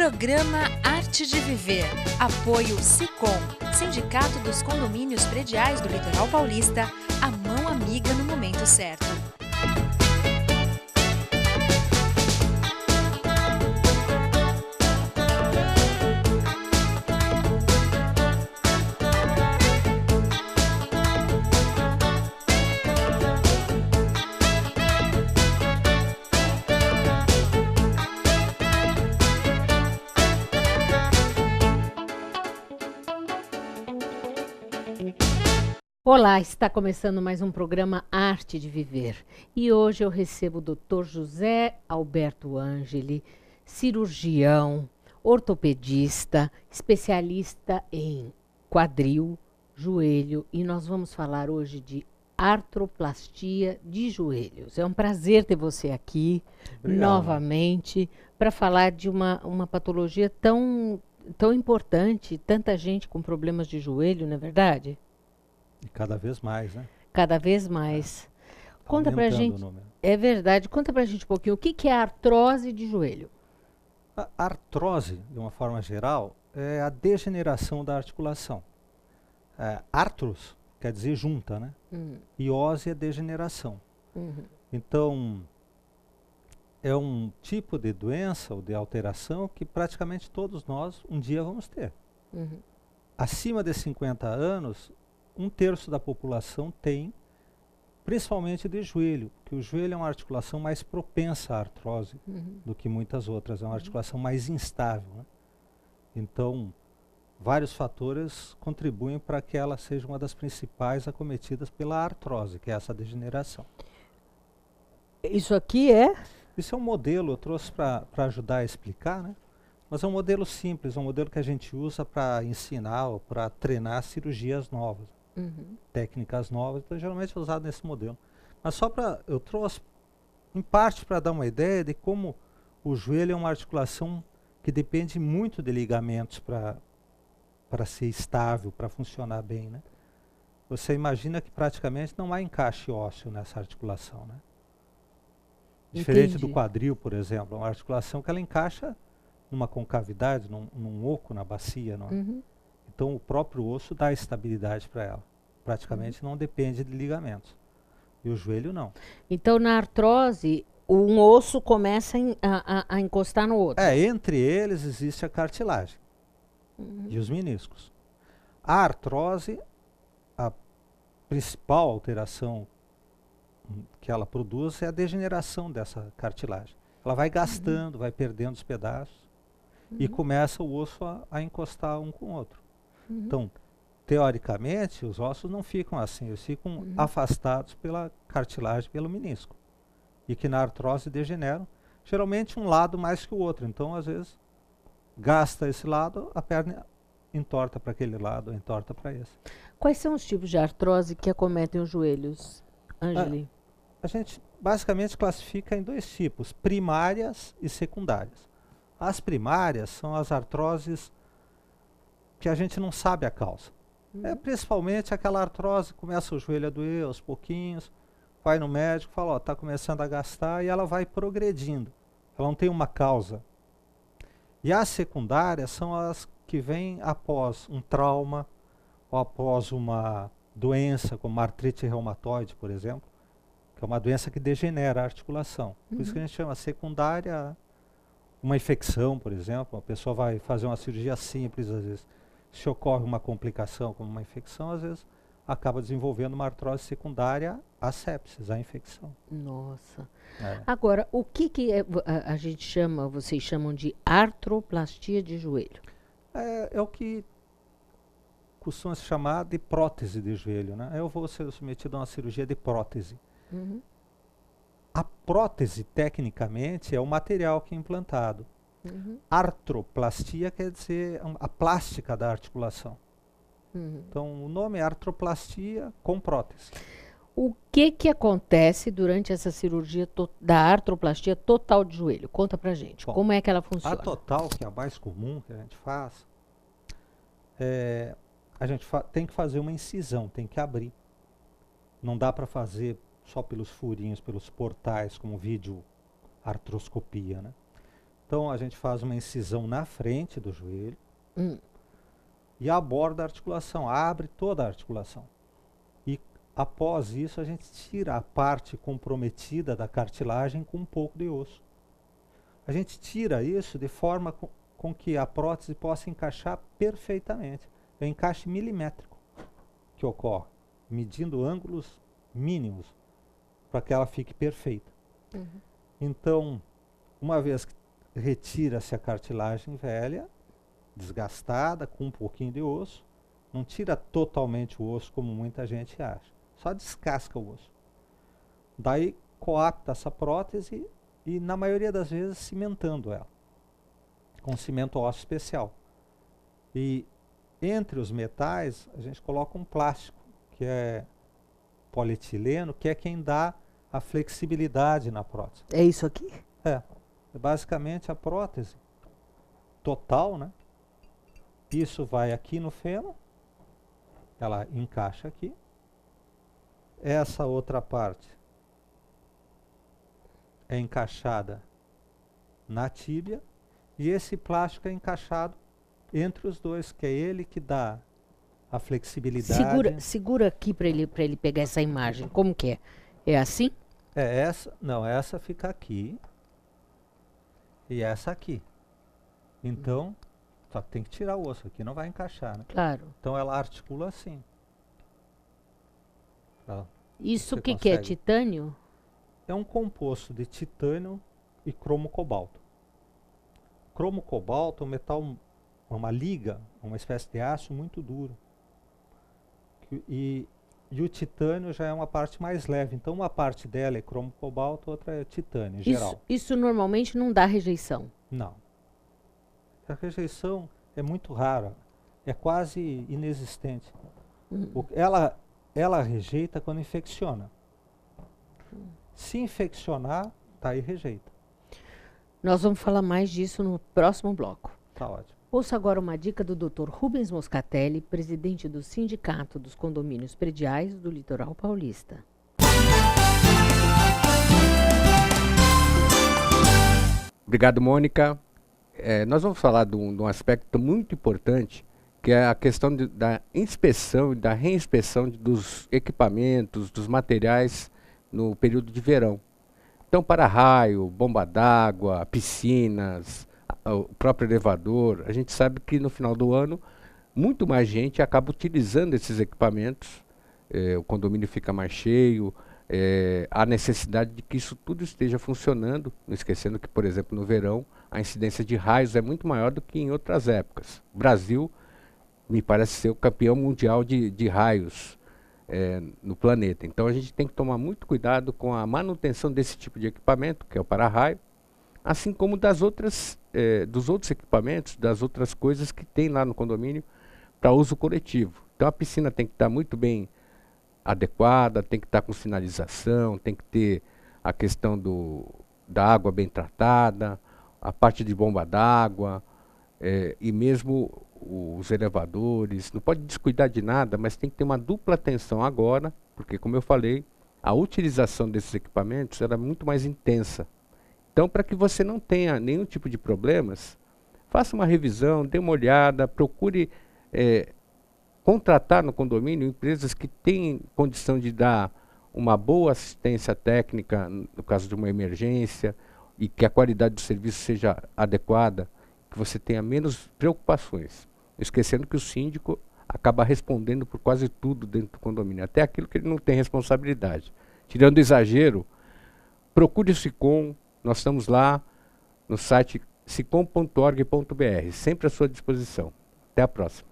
Programa Arte de Viver. Apoio Sicom, Sindicato dos Condomínios Prediais do Litoral Paulista, a mão amiga no momento certo. Olá, está começando mais um programa Arte de Viver e hoje eu recebo o Dr. José Alberto Angeli, cirurgião, ortopedista, especialista em quadril, joelho e nós vamos falar hoje de artroplastia de joelhos. É um prazer ter você aqui novamente para falar de uma patologia tão importante, tanta gente com problemas de joelho, não é verdade? E cada vez mais, né? Cada vez mais. Conta pra Aumentando gente. o número. É verdade. Conta pra gente um pouquinho. O que é artrose de joelho? A artrose, de uma forma geral, é a degeneração da articulação. Artros quer dizer junta, né? E ose é degeneração. Então, é um tipo de doença ou de alteração que praticamente todos nós um dia vamos ter. Acima de 50 anos, 1/3 da população tem, principalmente de joelho, porque o joelho é uma articulação mais propensa à artrose do que muitas outras, é uma articulação mais instável, né? Então, vários fatores contribuem para que ela seja uma das principais acometidas pela artrose, que é essa degeneração. Isso aqui é? Isso é um modelo, eu trouxe para ajudar a explicar, né? Mas é um modelo simples, um modelo que a gente usa para ensinar ou para treinar cirurgias novas. Técnicas novas, então geralmente é usado nesse modelo. Mas eu trouxe em parte para dar uma ideia de como o joelho é uma articulação que depende muito de ligamentos para ser estável, para funcionar bem, né? Você imagina que praticamente não há encaixe ósseo nessa articulação, né? Diferente do quadril, por exemplo, é uma articulação que ela encaixa numa concavidade, num oco na bacia, não é? Então o próprio osso dá estabilidade para ela. Praticamente não depende de ligamentos. E o joelho não. Então, na artrose, um osso começa a encostar no outro. Entre eles existe a cartilagem e os meniscos. A artrose, a principal alteração que ela produz é a degeneração dessa cartilagem. Ela vai gastando, vai perdendo os pedaços e começa o osso a encostar um com o outro. Então, teoricamente, os ossos não ficam assim, eles ficam afastados pela cartilagem, pelo menisco. E que na artrose degeneram, geralmente um lado mais que o outro. Então, às vezes, gasta esse lado, a perna entorta para aquele lado, entorta para esse. Quais são os tipos de artrose que acometem os joelhos, Angeli? A gente basicamente classifica em 2 tipos, primárias e secundárias. As primárias são as artroses que a gente não sabe a causa. É principalmente aquela artrose, começa o joelho a doer aos pouquinhos, vai no médico, fala, está começando a gastar, e ela vai progredindo. Ela não tem uma causa. E as secundárias são as que vêm após um trauma, ou após uma doença, como artrite reumatoide, por exemplo, que é uma doença que degenera a articulação. Por isso que a gente chama secundária uma infecção, por exemplo. A pessoa vai fazer uma cirurgia simples, às vezes, se ocorre uma complicação como uma infecção, às vezes acaba desenvolvendo uma artrose secundária à sepsis, à infecção. Nossa. Agora, o que a gente chama, vocês chamam de artroplastia de joelho? É o que costuma se chamar de prótese de joelho, né? Eu vou ser submetido a uma cirurgia de prótese. A prótese, tecnicamente, é o material que é implantado. Artroplastia quer dizer a plástica da articulação. Então, o nome é artroplastia com prótese. O que acontece durante essa cirurgia da artroplastia total de joelho? Conta pra gente. Bom, como é que ela funciona? A total, que é a mais comum que a gente faz, a gente tem que fazer uma incisão, tem que abrir. Não dá para fazer só pelos furinhos, pelos portais, como vídeo artroscopia, né? Então a gente faz uma incisão na frente do joelho e aborda a articulação, abre toda a articulação. E após isso a gente tira a parte comprometida da cartilagem com um pouco de osso. A gente tira isso de forma com que a prótese possa encaixar perfeitamente. É o encaixe milimétrico que ocorre, medindo ângulos mínimos para que ela fique perfeita. Então, uma vez que retira-se a cartilagem velha, desgastada, com um pouquinho de osso, não tira totalmente o osso como muita gente acha, só descasca o osso. Daí coapta essa prótese e, na maioria das vezes, cimentando ela, com cimento ósseo especial. E entre os metais, a gente coloca um plástico, que é polietileno, que é quem dá a flexibilidade na prótese. É isso aqui? É basicamente a prótese total, né? Isso vai aqui no fêmur, ela encaixa aqui. Essa outra parte é encaixada na tíbia e esse plástico é encaixado entre os dois, que é ele que dá a flexibilidade. Segura aqui para ele pegar essa imagem. Como que é? É assim? Essa fica aqui e essa aqui. Então, só que tem que tirar o osso aqui, não vai encaixar, né? Claro. Então ela articula assim. Isso o que é? Titânio? É um composto de titânio e cromo cobalto. Cromo cobalto é um metal, uma liga, uma espécie de aço muito duro. E o titânio já é uma parte mais leve. Então uma parte dela é cromo cobalto, outra é titânio, em geral. Isso normalmente não dá rejeição? Não. A rejeição é muito rara, é quase inexistente. Ela rejeita quando infecciona. Se infeccionar, tá aí rejeita. Nós vamos falar mais disso no próximo bloco. Tá ótimo. Ouça agora uma dica do Dr. Rubens Moscatelli, presidente do Sindicato dos Condomínios Prediais do Litoral Paulista. Obrigado, Mônica. Nós vamos falar de um aspecto muito importante, que é a questão da inspeção e da reinspeção dos equipamentos, dos materiais no período de verão. Então, para-raio, bomba d'água, piscinas, o próprio elevador, a gente sabe que no final do ano, muito mais gente acaba utilizando esses equipamentos, o condomínio fica mais cheio, há necessidade de que isso tudo esteja funcionando, não esquecendo que, por exemplo, no verão, a incidência de raios é muito maior do que em outras épocas. O Brasil me parece ser o campeão mundial de raios no planeta. Então a gente tem que tomar muito cuidado com a manutenção desse tipo de equipamento, que é o para-raio, assim como dos outros equipamentos, das outras coisas que tem lá no condomínio para uso coletivo. Então a piscina tem que estar muito bem adequada, tem que estar com sinalização, tem que ter a questão da água bem tratada, a parte de bomba d'água, e mesmo os elevadores. Não pode descuidar de nada, mas tem que ter uma dupla atenção agora, porque, como eu falei, a utilização desses equipamentos era muito mais intensa. Então, para que você não tenha nenhum tipo de problemas, faça uma revisão, dê uma olhada, procure contratar no condomínio empresas que têm condição de dar uma boa assistência técnica no caso de uma emergência e que a qualidade do serviço seja adequada, que você tenha menos preocupações. Esquecendo que o síndico acaba respondendo por quase tudo dentro do condomínio, até aquilo que ele não tem responsabilidade. Tirando o exagero, procure o SICOM, nós estamos lá no site sicom.org.br, sempre à sua disposição. Até a próxima.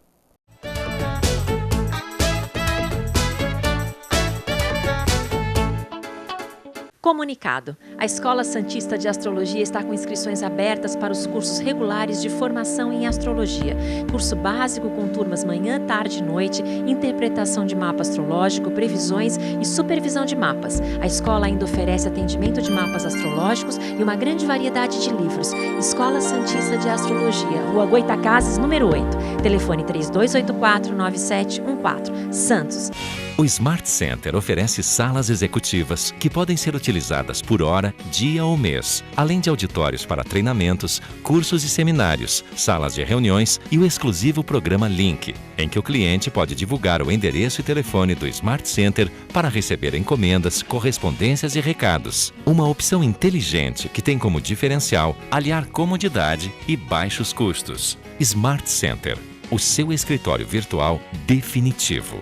Comunicado. A Escola Santista de Astrologia está com inscrições abertas para os cursos regulares de formação em astrologia. Curso básico com turmas manhã, tarde e noite, interpretação de mapa astrológico, previsões e supervisão de mapas. A escola ainda oferece atendimento de mapas astrológicos e uma grande variedade de livros. Escola Santista de Astrologia, Rua Goitacazes, número 8. Telefone 3284-9714. Santos. O Smart Center oferece salas executivas que podem ser utilizadas por hora hora, dia ou mês, além de auditórios para treinamentos, cursos e seminários, salas de reuniões e o exclusivo programa Link, em que o cliente pode divulgar o endereço e telefone do Smart Center para receber encomendas, correspondências e recados. Uma opção inteligente que tem como diferencial aliar comodidade e baixos custos. Smart Center, o seu escritório virtual definitivo.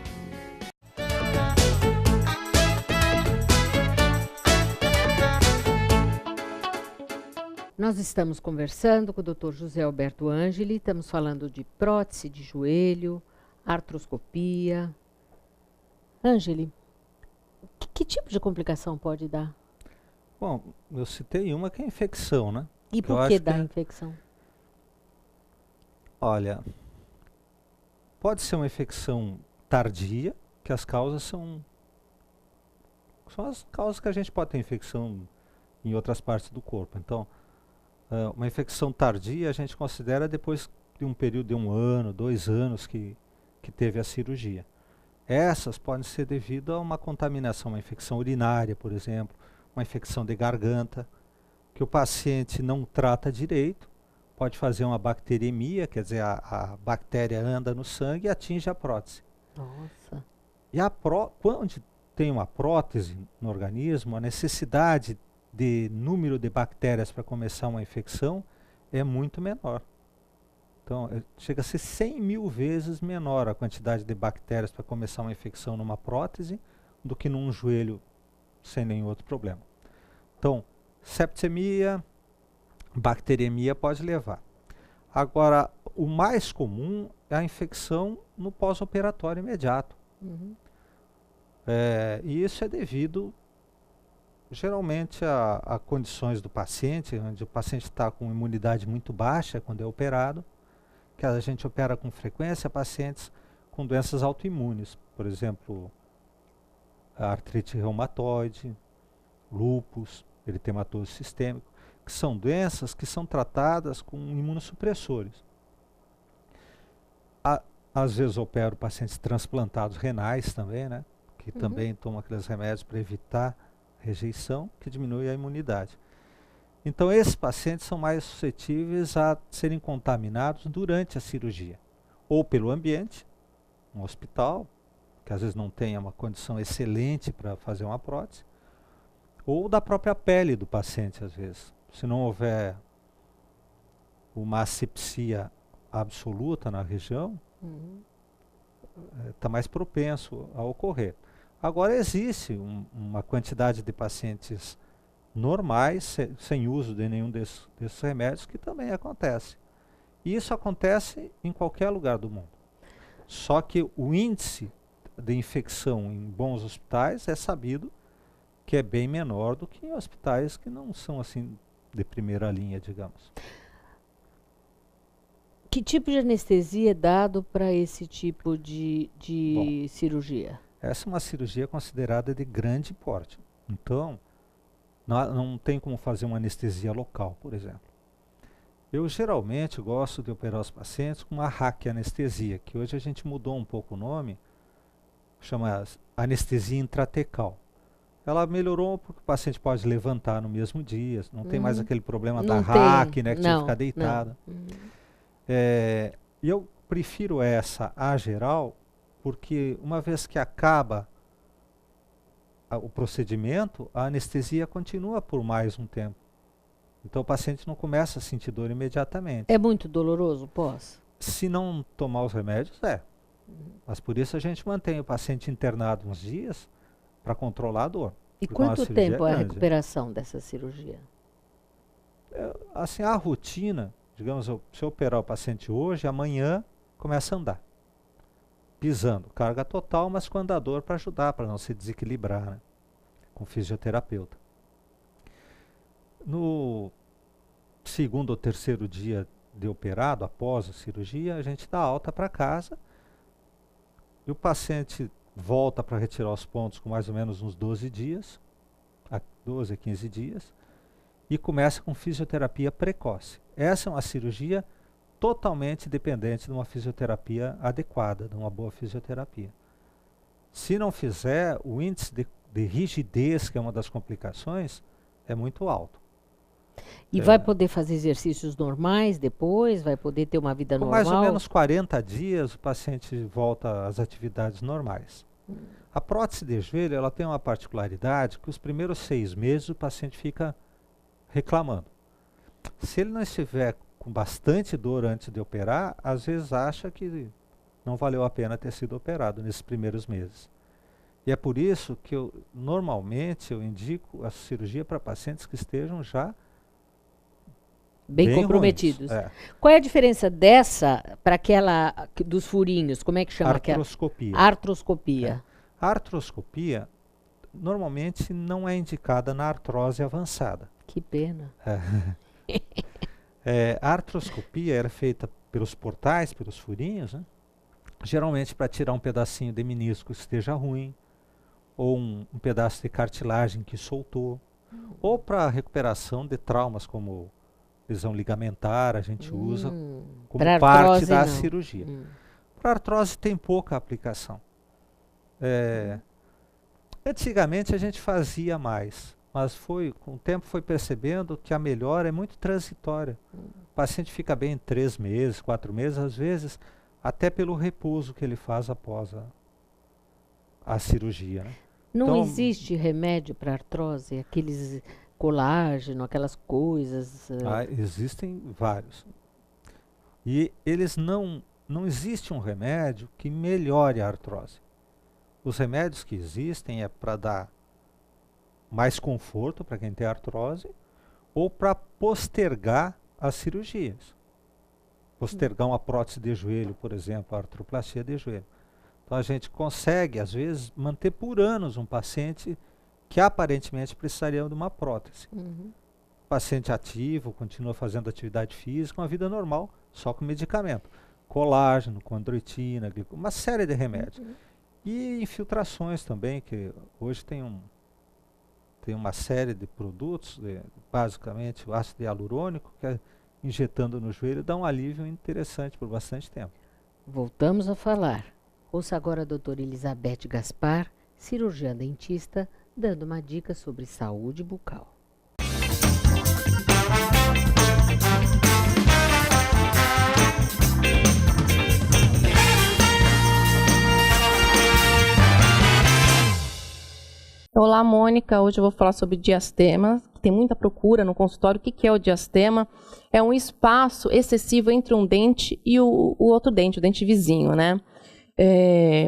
Nós estamos conversando com o Dr. José Alberto Angeli, estamos falando de prótese de joelho, artroscopia. Angeli, que tipo de complicação pode dar? Bom, eu citei uma que é infecção, né? E Que eu por que acho dá que infecção? Olha, pode ser uma infecção tardia, que as causas são as causas que a gente pode ter infecção em outras partes do corpo. Então, uma infecção tardia a gente considera depois de um período de 1 ano, 2 anos que teve a cirurgia. Essas podem ser devido a uma contaminação, uma infecção urinária, por exemplo, uma infecção de garganta, que o paciente não trata direito, pode fazer uma bacteremia, quer dizer, a bactéria anda no sangue e atinge a prótese. Nossa. E quando tem uma prótese no organismo, a necessidade de número de bactérias para começar uma infecção é muito menor. Então, chega a ser 100 mil vezes menor a quantidade de bactérias para começar uma infecção numa prótese do que num joelho sem nenhum outro problema. Então, septicemia, bacteremia pode levar. Agora, o mais comum é a infecção no pós-operatório imediato. Uhum. E isso é devido geralmente a condições do paciente, onde o paciente está com imunidade muito baixa quando é operado, que a gente opera com frequência pacientes com doenças autoimunes, por exemplo, a artrite reumatoide, lúpus, eritematoso sistêmico, que são doenças que são tratadas com imunossupressores. Às vezes opero pacientes transplantados renais também, né, que também tomam aqueles remédios para evitar rejeição, que diminui a imunidade. Então, esses pacientes são mais suscetíveis a serem contaminados durante a cirurgia, ou pelo ambiente, um hospital, que às vezes não tenha uma condição excelente para fazer uma prótese, ou da própria pele do paciente, às vezes. Se não houver uma asepsia absoluta na região, está mais propenso a ocorrer. Agora, existe uma quantidade de pacientes normais, sem uso de nenhum desses remédios, que também acontece. E isso acontece em qualquer lugar do mundo. Só que o índice de infecção em bons hospitais é sabido que é bem menor do que em hospitais que não são assim de primeira linha, digamos. Que tipo de anestesia é dado para esse tipo de cirurgia? Essa é uma cirurgia considerada de grande porte. Então, não tem como fazer uma anestesia local, por exemplo. Eu geralmente gosto de operar os pacientes com uma raquianestesia, que hoje a gente mudou um pouco o nome, chama anestesia intratecal. Ela melhorou porque o paciente pode levantar no mesmo dia, não tem mais aquele problema da raque, né, que tinha que ficar deitada. E eu prefiro essa a geral, porque uma vez que acaba o procedimento, a anestesia continua por mais um tempo. Então o paciente não começa a sentir dor imediatamente. É muito doloroso pós? Se não tomar os remédios, Mas por isso a gente mantém o paciente internado uns dias para controlar a dor. E quanto tempo é a recuperação dessa cirurgia? Assim, a rotina, digamos, se eu operar o paciente hoje, amanhã começa a andar. Pisando, carga total, mas com andador para ajudar, para não se desequilibrar, né? Com fisioterapeuta. No segundo ou terceiro dia de operado, após a cirurgia, a gente dá alta para casa e o paciente volta para retirar os pontos com mais ou menos uns 12 dias, 12 a 15 dias, e começa com fisioterapia precoce. Essa é uma cirurgia totalmente dependente de uma fisioterapia adequada, de uma boa fisioterapia. Se não fizer, o índice de rigidez, que é uma das complicações, é muito alto. E vai poder fazer exercícios normais depois? Vai poder ter uma vida Com normal? mais ou menos 40 dias, o paciente volta às atividades normais. A prótese de joelho, ela tem uma particularidade que os primeiros 6 meses o paciente fica reclamando. Se ele não estiver com bastante dor antes de operar, às vezes acha que não valeu a pena ter sido operado nesses primeiros meses. E é por isso que normalmente eu indico a cirurgia para pacientes que estejam já bem comprometidos. Qual é a diferença dessa para aquela dos furinhos? Como é que chama? Artroscopia. Artroscopia. A artroscopia normalmente não é indicada na artrose avançada. Que pena. A artroscopia era feita pelos portais, pelos furinhos, né? Geralmente para tirar um pedacinho de menisco que esteja ruim, ou um pedaço de cartilagem que soltou, ou para recuperação de traumas como lesão ligamentar, a gente usa como parte da cirurgia. Para artrose tem pouca aplicação. Antigamente a gente fazia mais, mas com o tempo foi percebendo que a melhora é muito transitória. O paciente fica bem em 3 meses, 4 meses, às vezes, até pelo repouso que ele faz após a cirurgia. Né? Não então, existe remédio para artrose? Aqueles colágeno, aquelas coisas? Existem vários. E eles não existe um remédio que melhore a artrose. Os remédios que existem é para dar mais conforto para quem tem artrose ou para postergar as cirurgias. Postergar uma prótese de joelho, por exemplo, a artroplastia de joelho. Então a gente consegue, às vezes, manter por anos um paciente que aparentemente precisaria de uma prótese. Paciente ativo, continua fazendo atividade física, uma vida normal, só com medicamento. Colágeno, condroitina, uma série de remédios. E infiltrações também, que hoje tem uma série de produtos, basicamente o ácido hialurônico, que injetando no joelho dá um alívio interessante por bastante tempo. Voltamos a falar. Ouça agora a doutora Elizabeth Gaspar, cirurgiã dentista, dando uma dica sobre saúde bucal. Olá, Mônica. Hoje eu vou falar sobre diastema. Tem muita procura no consultório. O que é o diastema? É um espaço excessivo entre um dente e o outro dente, o dente vizinho, né?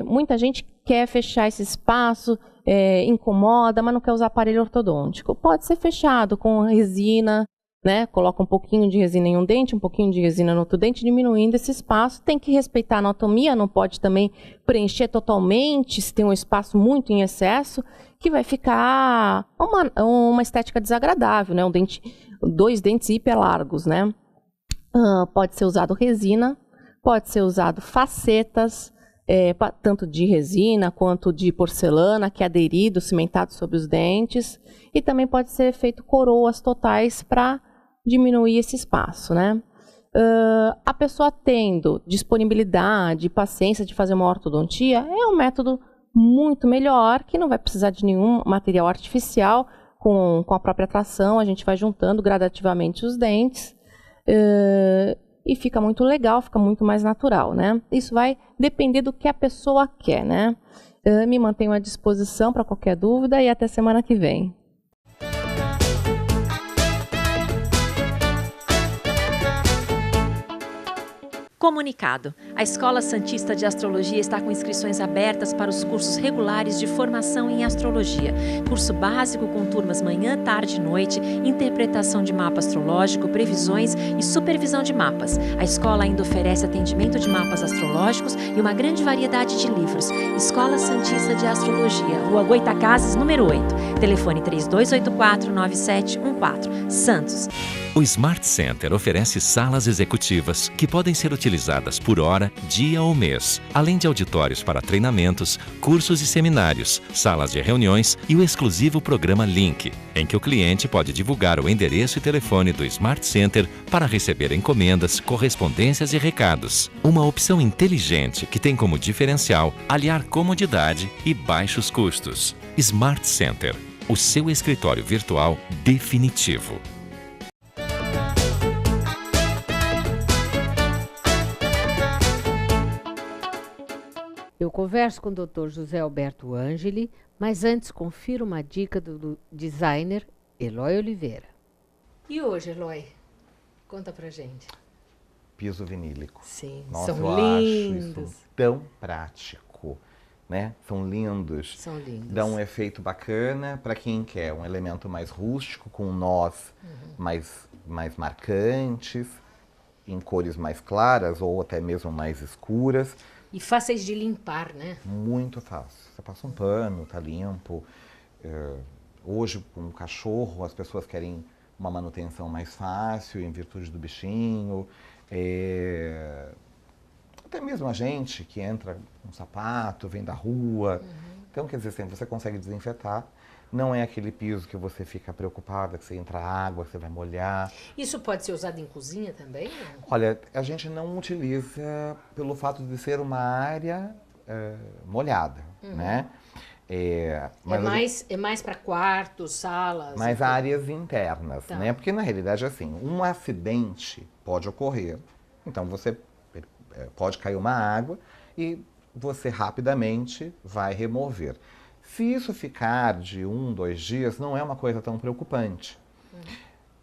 Muita gente quer fechar esse espaço, incomoda, mas não quer usar aparelho ortodôntico. Pode ser fechado com resina, né? Coloca um pouquinho de resina em um dente, um pouquinho de resina no outro dente, diminuindo esse espaço. Tem que respeitar a anatomia, não pode também preencher totalmente, se tem um espaço muito em excesso, que vai ficar uma estética desagradável, né? 2 dentes hiperlargos, né? Pode ser usado resina, pode ser usado facetas, tanto de resina quanto de porcelana, que é aderido, cimentado sobre os dentes, e também pode ser feito coroas totais para diminuir esse espaço, né? A pessoa tendo disponibilidade e paciência de fazer uma ortodontia é um método muito melhor, que não vai precisar de nenhum material artificial. Com a própria tração, a gente vai juntando gradativamente os dentes e fica muito legal, fica muito mais natural, né? Isso vai depender do que a pessoa quer, né? Me mantenho à disposição para qualquer dúvida e até semana que vem. Comunicado. A Escola Santista de Astrologia está com inscrições abertas para os cursos regulares de formação em astrologia. Curso básico com turmas manhã, tarde e noite, interpretação de mapa astrológico, previsões e supervisão de mapas. A escola ainda oferece atendimento de mapas astrológicos e uma grande variedade de livros. Escola Santista de Astrologia, Rua Goitacazes, número 8. Telefone 3284-9714. Santos. O Smart Center oferece salas executivas que podem ser utilizadas por hora, dia ou mês, além de auditórios para treinamentos, cursos e seminários, salas de reuniões e o exclusivo programa Link, em que o cliente pode divulgar o endereço e telefone do Smart Center para receber encomendas, correspondências e recados. Uma opção inteligente que tem como diferencial aliar comodidade e baixos custos. Smart Center. o seu escritório virtual definitivo. Eu converso com o Dr. José Alberto Angeli, mas antes confiro uma dica do designer Eloy Oliveira. E hoje, Eloy, conta pra gente. Piso vinílico. Sim, Nossa, são eu lindos. acho isso tão prático, né? São lindos. São lindos. Dão um efeito bacana para quem quer um elemento mais rústico, com nós mais marcantes, em cores mais claras ou até mesmo mais escuras. E fáceis de limpar, né? Muito fácil. Você passa um pano, tá limpo. Hoje, com o cachorro, as pessoas querem uma manutenção mais fácil, em virtude do bichinho. Até mesmo a gente que entra com um sapato, vem da rua. Então, quer dizer, você consegue desinfetar. Não é aquele piso que você fica preocupada, que você entra água, que você vai molhar. Isso pode ser usado em cozinha também? Não? Olha, a gente não utiliza pelo fato de ser uma área molhada, né? É mais para quartos, salas? Mais áreas internas, Tá. né? Porque na realidade, assim, um acidente pode ocorrer. Então você pode cair uma água e você rapidamente vai remover. Se isso ficar de 1, 2 dias, não é uma coisa tão preocupante.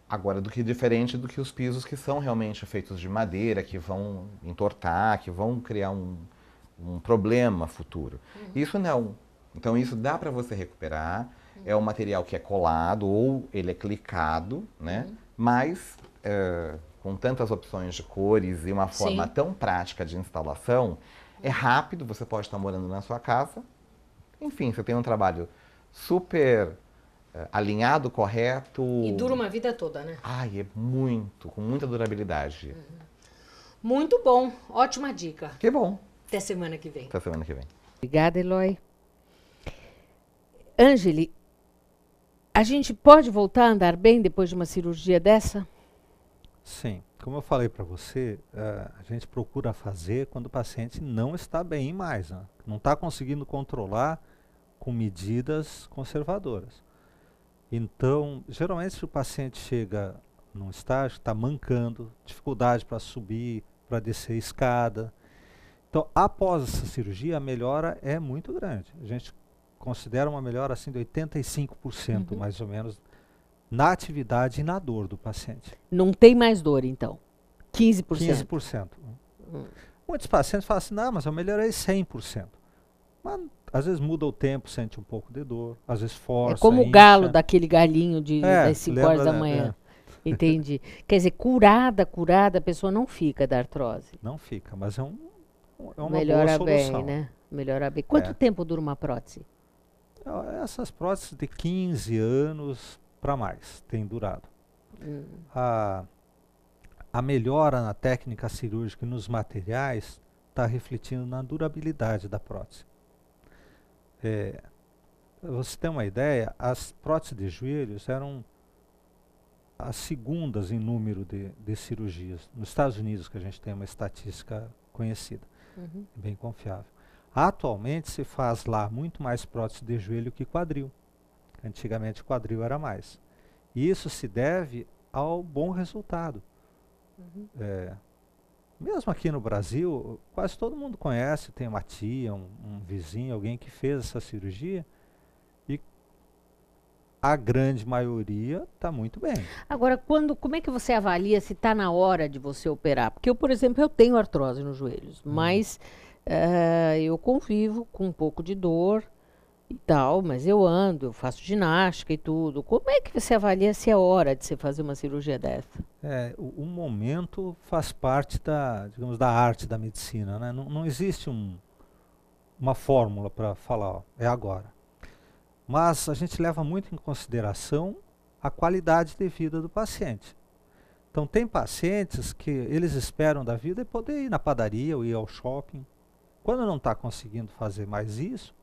Agora, diferente do que os pisos que são realmente feitos de madeira, que vão entortar, que vão criar um problema futuro. Isso não. Então, isso dá para você recuperar. É um material que é colado ou ele é clicado, né? Mas, com tantas opções de cores e uma forma tão prática de instalação, é rápido, você pode estar morando na sua casa. Enfim, você tem um trabalho super alinhado, correto. E dura uma vida toda, né? Ai, com muita durabilidade. Muito bom, ótima dica. Que bom. Até semana que vem. Até semana que vem. Obrigada, Eloy. Angeli, a gente pode voltar a andar bem depois de uma cirurgia dessa? Sim. Como eu falei para você, a gente procura fazer quando o paciente não está bem mais, né? Não está conseguindo controlar com medidas conservadoras. Então, geralmente, se o paciente chega num estágio, está mancando, dificuldade para subir, para descer escada. Então, após essa cirurgia, a melhora é muito grande. A gente considera uma melhora assim, de 85%, mais ou menos, na atividade e na dor do paciente. Não tem mais dor, então? 15%? 15%. Muitos pacientes falam assim, não, mas eu melhorei 100%. Mas, às vezes muda o tempo, sente um pouco de dor, às vezes força. É como o galo daquele galinho das 5 horas da né? manhã. Entendi. Quer dizer, curada, a pessoa não fica da artrose. Não fica, mas é uma Melhora boa solução. bem, né? Melhora bem. Quanto tempo dura uma prótese? Essas próteses de 15 anos para mais tem durado. A melhora na técnica cirúrgica e nos materiais está refletindo na durabilidade da prótese. Você tem uma ideia, as próteses de joelhos eram as segundas em número de cirurgias. Nos Estados Unidos, que a gente tem uma estatística conhecida, bem confiável. Atualmente se faz lá muito mais prótese de joelho que quadril. Antigamente quadril era mais. E isso se deve ao bom resultado. Mesmo aqui no Brasil, quase todo mundo conhece, tem uma tia, um vizinho, alguém que fez essa cirurgia e a grande maioria está muito bem. Agora, como é que você avalia se está na hora de você operar? Porque eu, por exemplo, eu tenho artrose nos joelhos, mas eu convivo com um pouco de dor e tal, mas eu ando, eu faço ginástica e tudo. Como é que você avalia se é hora de você fazer uma cirurgia dessa? O momento faz parte digamos, da arte da medicina, né? Não existe uma fórmula para falar, é agora. Mas a gente leva muito em consideração a qualidade de vida do paciente. Então tem pacientes que eles esperam da vida poder ir na padaria ou ir ao shopping. Quando não está conseguindo fazer mais isso,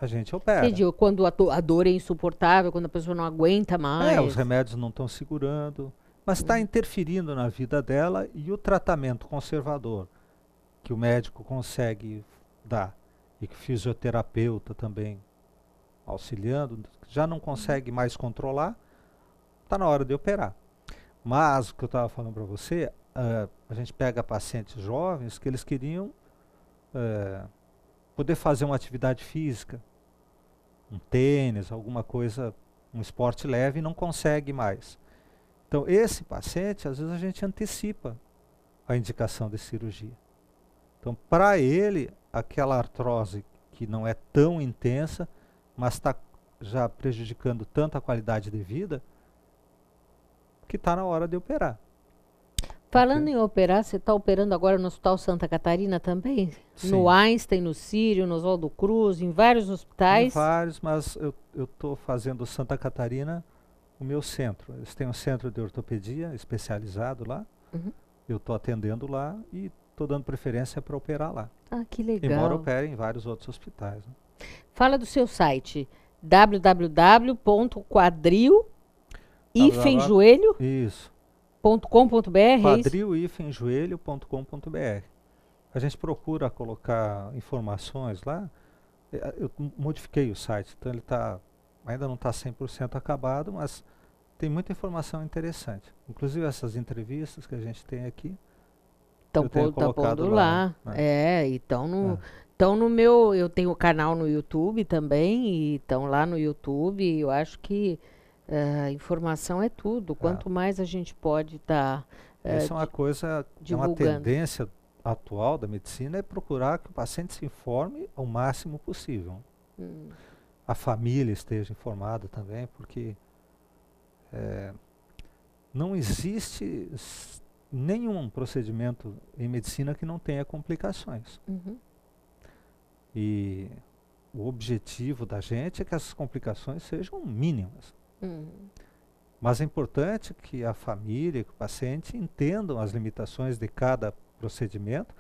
a gente opera. Entendi, quando a dor é insuportável, quando a pessoa não aguenta mais. Os remédios não estão segurando, mas está interferindo na vida dela e o tratamento conservador que o médico consegue dar e que o fisioterapeuta também auxiliando, já não consegue mais controlar, está na hora de operar. Mas, o que eu estava falando para você, a gente pega pacientes jovens que eles queriam poder fazer uma atividade física, um tênis, alguma coisa, um esporte leve, e não consegue mais. Então, esse paciente, às vezes a gente antecipa a indicação de cirurgia. Então, para ele, aquela artrose que não é tão intensa, mas está já prejudicando tanto a qualidade de vida, que está na hora de operar. Falando em operar, você está operando agora no Hospital Santa Catarina também? Sim. No Einstein, no Sírio, no Oswaldo Cruz, em vários hospitais? Em vários, mas eu estou fazendo Santa Catarina o meu centro. Eles têm um centro de ortopedia especializado lá. Uhum. Eu estou atendendo lá e estou dando preferência para operar lá. Ah, que legal. Embora opere em vários outros hospitais. Né? Fala do seu site, www.quadril-joelho.com.br. Isso. Quadril-joelho.com.br. A gente procura colocar informações lá. Eu modifiquei o site, então ele ainda não está 100% acabado, mas tem muita informação interessante. Inclusive essas entrevistas que a gente tem aqui. Estão pondo lá. Né? Então no meu, eu tenho canal no YouTube também, e estão lá no YouTube. Eu acho que informação é tudo. Quanto mais a gente pode estar essa é uma coisa, é uma tendência atual da medicina, é procurar que o paciente se informe ao máximo possível. A família esteja informada também, porque não existe nenhum procedimento em medicina que não tenha complicações. Uhum. E o objetivo da gente é que essas complicações sejam mínimas. Mas é importante que a família, que o paciente entendam as limitações de cada procedimento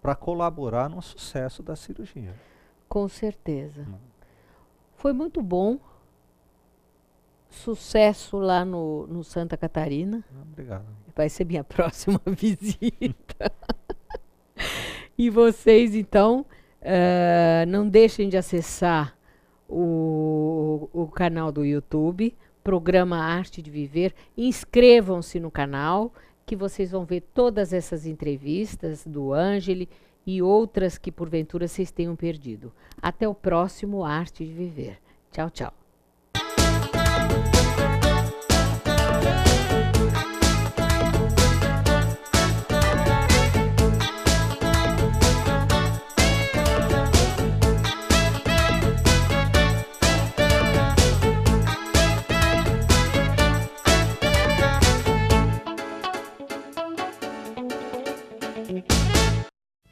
para colaborar no sucesso da cirurgia. Com certeza. Foi muito bom. Sucesso lá no Santa Catarina. Obrigado. Vai ser minha próxima visita. E vocês, então, não deixem de acessar o canal do YouTube, Programa Arte de Viver. Inscrevam-se no canal, que vocês vão ver todas essas entrevistas do Ângeli e outras que porventura vocês tenham perdido. Até o próximo Arte de Viver. Tchau, tchau.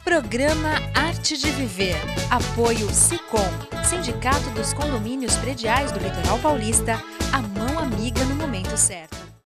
Programa Arte de Viver. Apoio SICOM, Sindicato dos Condomínios Prediais do Litoral Paulista, a mão amiga no momento certo.